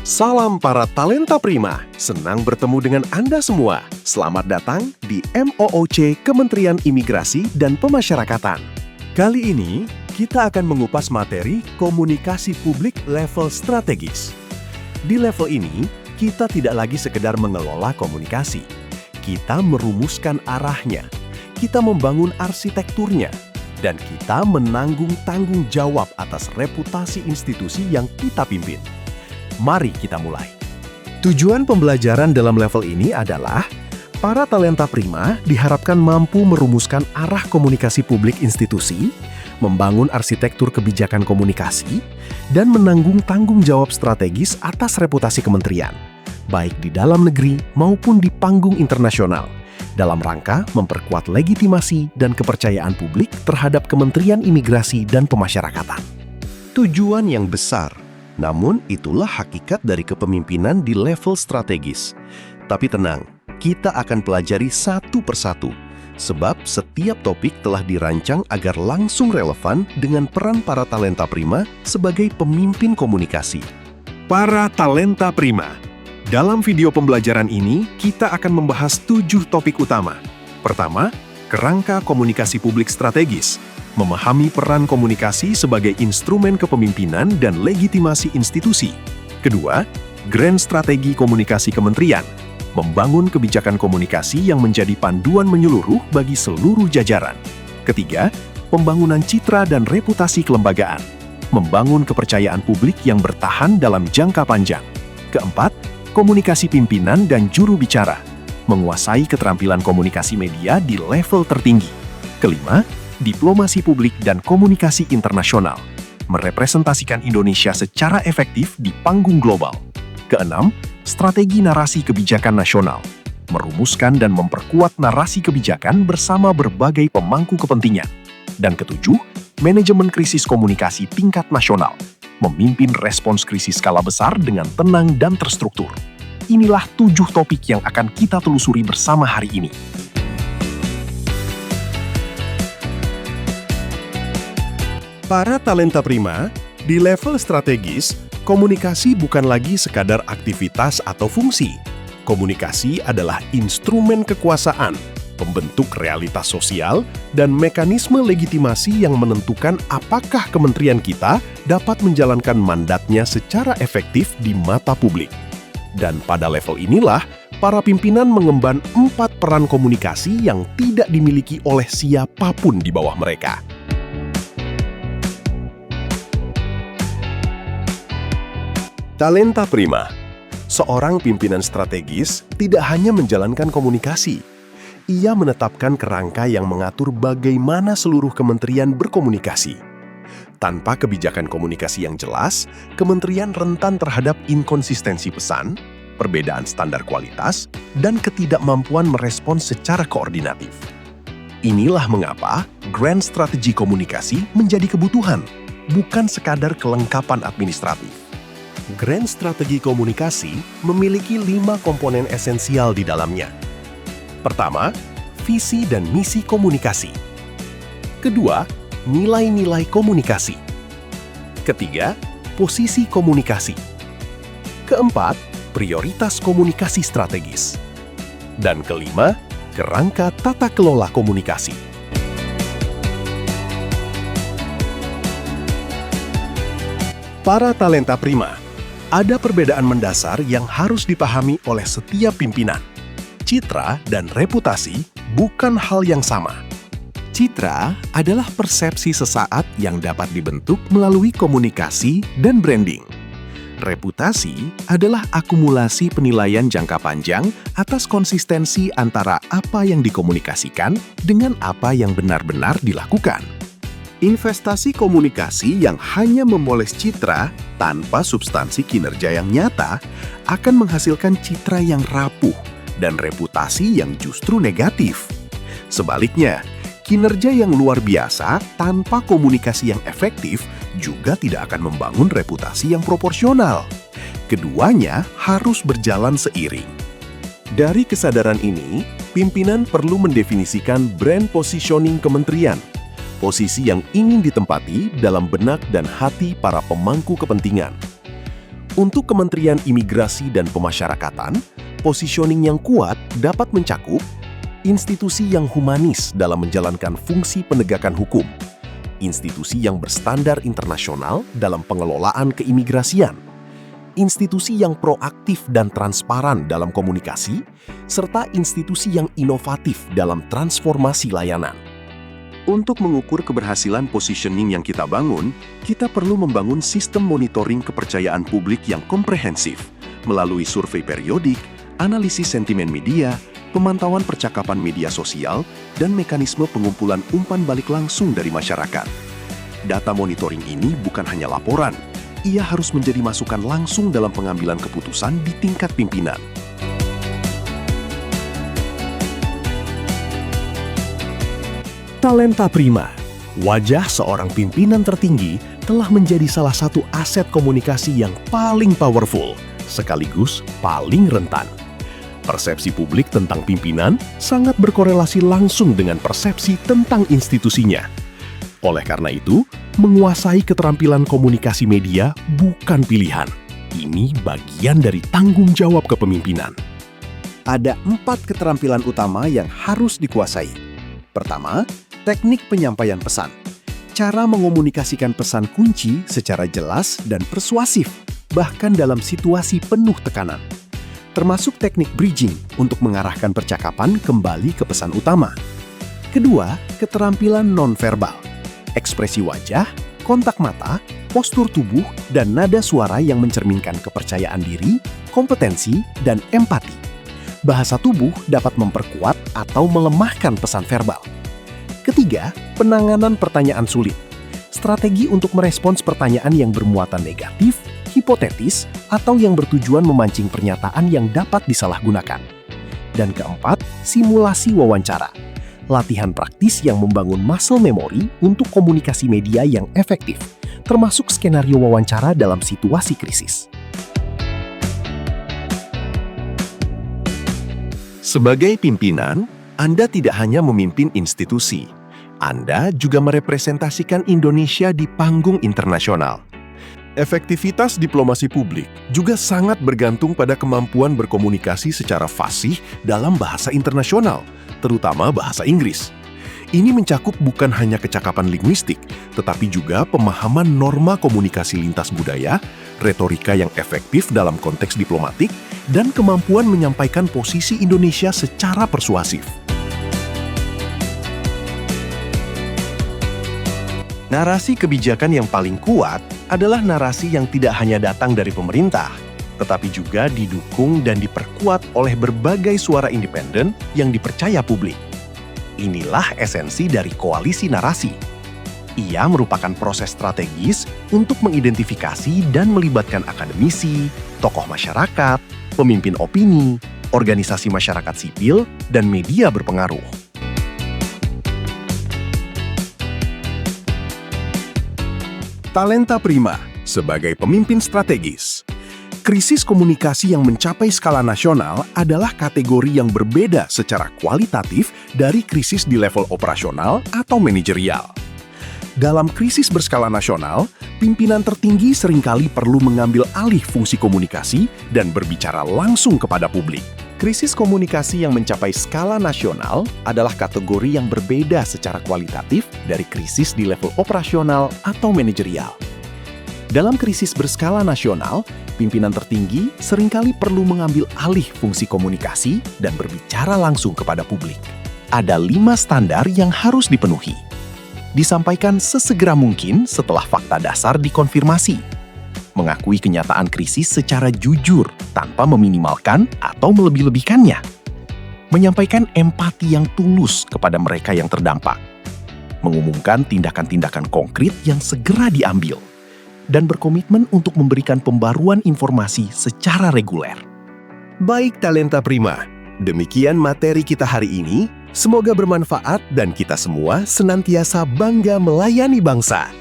Salam para talenta prima, senang bertemu dengan Anda semua. Selamat datang di MOOC Kementerian Imigrasi dan Pemasyarakatan. Kali ini, kita akan mengupas materi komunikasi publik level strategis. Di level ini, kita tidak lagi sekedar mengelola komunikasi. Kita merumuskan arahnya, kita membangun arsitekturnya, dan kita menanggung tanggung jawab atas reputasi institusi yang kita pimpin. Mari kita mulai. Tujuan pembelajaran dalam level ini adalah para talenta prima diharapkan mampu merumuskan arah komunikasi publik institusi, membangun arsitektur kebijakan komunikasi, dan menanggung tanggung jawab strategis atas reputasi kementerian, baik di dalam negeri maupun di panggung internasional, dalam rangka memperkuat legitimasi dan kepercayaan publik terhadap Kementerian Imigrasi dan Pemasyarakatan. Tujuan yang besar. Namun, itulah hakikat dari kepemimpinan di level strategis. Tapi tenang, kita akan pelajari satu persatu, sebab setiap topik telah dirancang agar langsung relevan dengan peran para talenta prima sebagai pemimpin komunikasi. Para talenta prima. Dalam video pembelajaran ini, kita akan membahas 7 topik utama. Pertama, kerangka komunikasi publik strategis. Memahami peran komunikasi sebagai instrumen kepemimpinan dan legitimasi institusi. Kedua, grand strategi komunikasi kementerian. Membangun kebijakan komunikasi yang menjadi panduan menyeluruh bagi seluruh jajaran. Ketiga, pembangunan citra dan reputasi kelembagaan. Membangun kepercayaan publik yang bertahan dalam jangka panjang. Keempat, komunikasi pimpinan dan juru bicara. Menguasai keterampilan komunikasi media di level tertinggi. Kelima, diplomasi publik dan komunikasi internasional, merepresentasikan Indonesia secara efektif di panggung global. Keenam, strategi narasi kebijakan nasional, merumuskan dan memperkuat narasi kebijakan bersama berbagai pemangku kepentingan. Dan ketujuh, manajemen krisis komunikasi tingkat nasional, memimpin respons krisis skala besar dengan tenang dan terstruktur. Inilah 7 topik yang akan kita telusuri bersama hari ini. Para talenta prima, di level strategis, komunikasi bukan lagi sekadar aktivitas atau fungsi. Komunikasi adalah instrumen kekuasaan, pembentuk realitas sosial, dan mekanisme legitimasi yang menentukan apakah kementerian kita dapat menjalankan mandatnya secara efektif di mata publik. Dan pada level inilah, para pimpinan mengemban 4 peran komunikasi yang tidak dimiliki oleh siapapun di bawah mereka. Talenta prima. Seorang pimpinan strategis tidak hanya menjalankan komunikasi. Ia menetapkan kerangka yang mengatur bagaimana seluruh kementerian berkomunikasi. Tanpa kebijakan komunikasi yang jelas, kementerian rentan terhadap inkonsistensi pesan, perbedaan standar kualitas, dan ketidakmampuan merespons secara koordinatif. Inilah mengapa grand strategi komunikasi menjadi kebutuhan, bukan sekadar kelengkapan administratif. Grand strategi komunikasi memiliki 5 komponen esensial di dalamnya. Pertama, visi dan misi komunikasi. Kedua, nilai-nilai komunikasi. Ketiga, posisi komunikasi. Keempat, prioritas komunikasi strategis. Dan kelima, kerangka tata kelola komunikasi. Para talenta prima. Ada perbedaan mendasar yang harus dipahami oleh setiap pimpinan. Citra dan reputasi bukan hal yang sama. Citra adalah persepsi sesaat yang dapat dibentuk melalui komunikasi dan branding. Reputasi adalah akumulasi penilaian jangka panjang atas konsistensi antara apa yang dikomunikasikan dengan apa yang benar-benar dilakukan. Investasi komunikasi yang hanya memoles citra tanpa substansi kinerja yang nyata akan menghasilkan citra yang rapuh dan reputasi yang justru negatif. Sebaliknya, kinerja yang luar biasa tanpa komunikasi yang efektif juga tidak akan membangun reputasi yang proporsional. Keduanya harus berjalan seiring. Dari kesadaran ini, pimpinan perlu mendefinisikan brand positioning kementerian, posisi yang ingin ditempati dalam benak dan hati para pemangku kepentingan. Untuk Kementerian Imigrasi dan Pemasyarakatan, positioning yang kuat dapat mencakup institusi yang humanis dalam menjalankan fungsi penegakan hukum, institusi yang berstandar internasional dalam pengelolaan keimigrasian, institusi yang proaktif dan transparan dalam komunikasi, serta institusi yang inovatif dalam transformasi layanan. Untuk mengukur keberhasilan positioning yang kita bangun, kita perlu membangun sistem monitoring kepercayaan publik yang komprehensif melalui survei periodik, analisis sentimen media, pemantauan percakapan media sosial, dan mekanisme pengumpulan umpan balik langsung dari masyarakat. Data monitoring ini bukan hanya laporan, ia harus menjadi masukan langsung dalam pengambilan keputusan di tingkat pimpinan. Talenta prima, wajah seorang pimpinan tertinggi telah menjadi salah satu aset komunikasi yang paling powerful, sekaligus paling rentan. Persepsi publik tentang pimpinan sangat berkorelasi langsung dengan persepsi tentang institusinya. Oleh karena itu, menguasai keterampilan komunikasi media bukan pilihan. Ini bagian dari tanggung jawab kepemimpinan. Ada 4 keterampilan utama yang harus dikuasai. Pertama, teknik penyampaian pesan. Cara mengomunikasikan pesan kunci secara jelas dan persuasif, bahkan dalam situasi penuh tekanan. Termasuk teknik bridging untuk mengarahkan percakapan kembali ke pesan utama. Kedua, keterampilan nonverbal. Ekspresi wajah, kontak mata, postur tubuh, dan nada suara yang mencerminkan kepercayaan diri, kompetensi, dan empati. Bahasa tubuh dapat memperkuat atau melemahkan pesan verbal. Ketiga, penanganan pertanyaan sulit. Strategi untuk merespons pertanyaan yang bermuatan negatif, hipotetis, atau yang bertujuan memancing pernyataan yang dapat disalahgunakan. Dan keempat, simulasi wawancara. Latihan praktis yang membangun muscle memory untuk komunikasi media yang efektif, termasuk skenario wawancara dalam situasi krisis. Sebagai pimpinan, Anda tidak hanya memimpin institusi, Anda juga merepresentasikan Indonesia di panggung internasional. Efektivitas diplomasi publik juga sangat bergantung pada kemampuan berkomunikasi secara fasih dalam bahasa internasional, terutama bahasa Inggris. Ini mencakup bukan hanya kecakapan linguistik, tetapi juga pemahaman norma komunikasi lintas budaya, retorika yang efektif dalam konteks diplomatik, dan kemampuan menyampaikan posisi Indonesia secara persuasif. Narasi kebijakan yang paling kuat adalah narasi yang tidak hanya datang dari pemerintah, tetapi juga didukung dan diperkuat oleh berbagai suara independen yang dipercaya publik. Inilah esensi dari koalisi narasi. Ia merupakan proses strategis untuk mengidentifikasi dan melibatkan akademisi, tokoh masyarakat, pemimpin opini, organisasi masyarakat sipil, dan media berpengaruh. Talenta prima sebagai pemimpin strategis. Krisis komunikasi yang mencapai skala nasional adalah kategori yang berbeda secara kualitatif dari krisis di level operasional atau manajerial. Dalam krisis berskala nasional, pimpinan tertinggi seringkali perlu mengambil alih fungsi komunikasi dan berbicara langsung kepada publik. Krisis komunikasi yang mencapai skala nasional adalah kategori yang berbeda secara kualitatif dari krisis di level operasional atau manajerial. Dalam krisis berskala nasional, pimpinan tertinggi seringkali perlu mengambil alih fungsi komunikasi dan berbicara langsung kepada publik. Ada 5 standar yang harus dipenuhi. Disampaikan sesegera mungkin setelah fakta dasar dikonfirmasi. Mengakui kenyataan krisis secara jujur tanpa meminimalkan atau melebih-lebihkannya. Menyampaikan empati yang tulus kepada mereka yang terdampak. Mengumumkan tindakan-tindakan konkret yang segera diambil. Dan berkomitmen untuk memberikan pembaruan informasi secara reguler. Baik talenta prima, demikian materi kita hari ini. Semoga bermanfaat dan kita semua senantiasa bangga melayani bangsa.